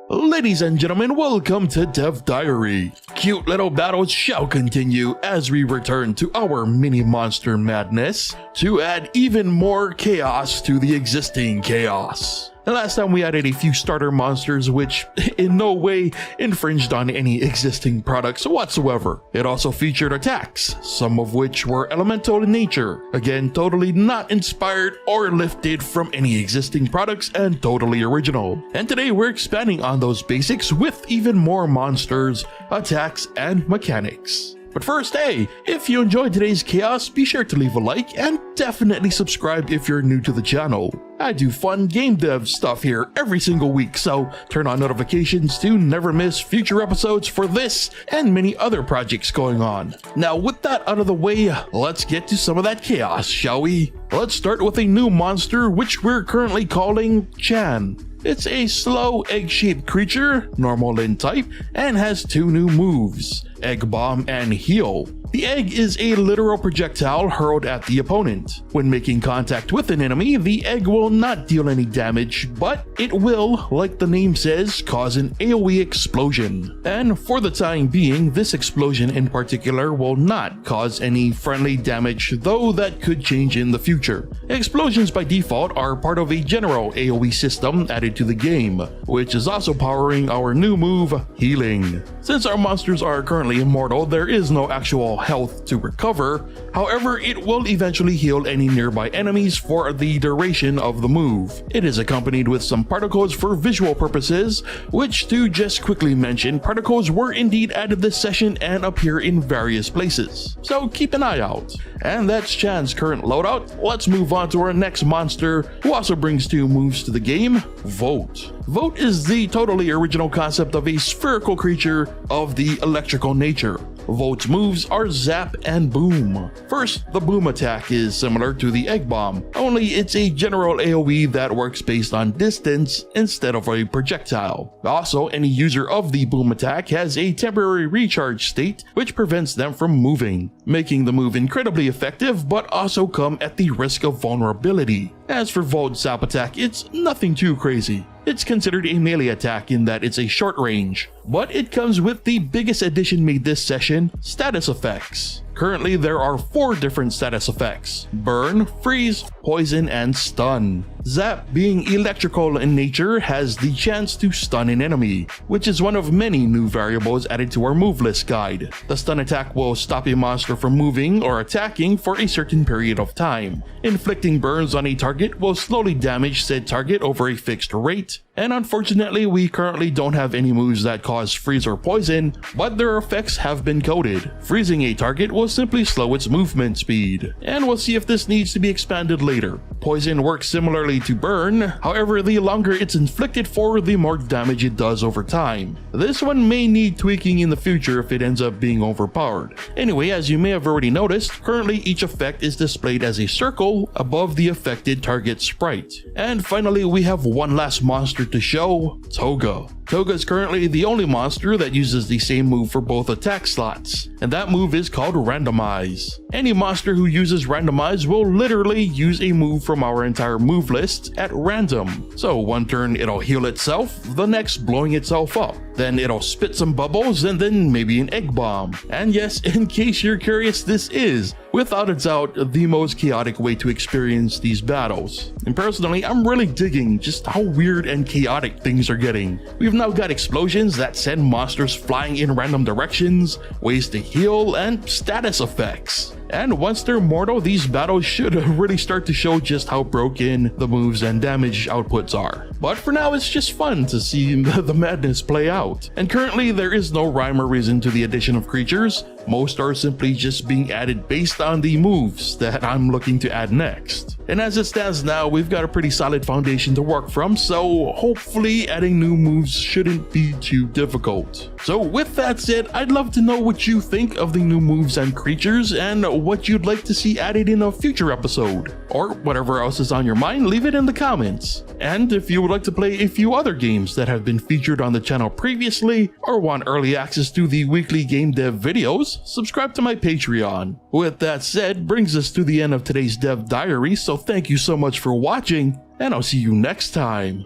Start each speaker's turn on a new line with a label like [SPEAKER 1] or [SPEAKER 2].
[SPEAKER 1] Ladies and gentlemen, welcome to Dev Diary. Cute little battles shall continue as we return to our mini monster madness to add even more chaos to the existing chaos. The last time we added a few starter monsters which in no way infringed on any existing products whatsoever. It also featured attacks, some of which were elemental in nature, again totally not inspired or lifted from any existing products and totally original. And today we're expanding on those basics with even more monsters, attacks, and mechanics. But first, hey, if you enjoyed today's chaos, be sure to leave a like and definitely subscribe if you're new to the channel. I do fun game dev stuff here every single week, so turn on notifications to never miss future episodes for this and many other projects going on. Now with that out of the way, let's get to some of that chaos, shall we? Let's start with a new monster which we're currently calling Chan. It's a slow egg-shaped creature, normal in type, and has two new moves, Egg Bomb and Heal. The egg is a literal projectile hurled at the opponent. When making contact with an enemy, the egg will not deal any damage, but it will, like the name says, cause an AoE explosion. And for the time being, this explosion in particular will not cause any friendly damage, though that could change in the future. Explosions by default are part of a general AoE system added to the game, which is also powering our new move, Healing. Since our monsters are currently immortal, there is no actual health to recover. However, it will eventually heal any nearby enemies for the duration of the move. It is accompanied with some particles for visual purposes, which, to just quickly mention, particles were indeed added this session and appear in various places, so keep an eye out. And that's Chan's current loadout. Let's move on to our next monster, who also brings two moves to the game, Vote. Vote is the totally original concept of a spherical creature of the electrical nature. Vote's moves are Zap and Boom. First, the Boom attack is similar to the Egg Bomb, only it's a general AoE that works based on distance instead of a projectile. Also, any user of the Boom attack has a temporary recharge state which prevents them from moving, making the move incredibly effective but also come at the risk of vulnerability. As for Volt's Zap attack, it's nothing too crazy. It's considered a melee attack in that it's a short range, but it comes with the biggest addition made this session, status effects. Currently, there are 4 different status effects: Burn, Freeze, Poison, and Stun. Zap, being electrical in nature, has the chance to stun an enemy, which is one of many new variables added to our move list guide. The stun attack will stop a monster from moving or attacking for a certain period of time. Inflicting burns on a target will slowly damage said target over a fixed rate, and unfortunately we currently don't have any moves that cause freeze or poison, but their effects have been coded. Freezing a target will simply slow its movement speed, and we'll see if this needs to be expanded later. Poison works similarly to burn, however the longer it's inflicted for, the more damage it does over time. This one may need tweaking in the future if it ends up being overpowered. Anyway, as you may have already noticed, currently each effect is displayed as a circle above the affected target sprite. And finally, we have one last monster to show, Toga. Toga is currently the only monster that uses the same move for both attack slots, and that move is called Randomize. Any monster who uses Randomize will literally use a move from our entire move list at random. So one turn it'll heal itself, the next blowing itself up. Then it'll spit some bubbles and then maybe an egg bomb. And yes, in case you're curious, this is, without a doubt, the most chaotic way to experience these battles. And personally, I'm really digging just how weird and chaotic things are getting. We've now got explosions that send monsters flying in random directions, ways to heal, and status effects. And once they're mortal, these battles should really start to show just how broken the moves and damage outputs are. But for now, it's just fun to see the madness play out. And currently, there is no rhyme or reason to the addition of creatures. Most are simply just being added based on the moves that I'm looking to add next. And as it stands now, we've got a pretty solid foundation to work from, so hopefully adding new moves shouldn't be too difficult. So with that said, I'd love to know what you think of the new moves and creatures and what you'd like to see added in a future episode. Or whatever else is on your mind, leave it in the comments. And if you would like to play a few other games that have been featured on the channel previously, or want early access to the weekly game dev videos, subscribe to my Patreon. With that said, brings us to the end of today's Dev Diary, so thank you so much for watching, and I'll see you next time.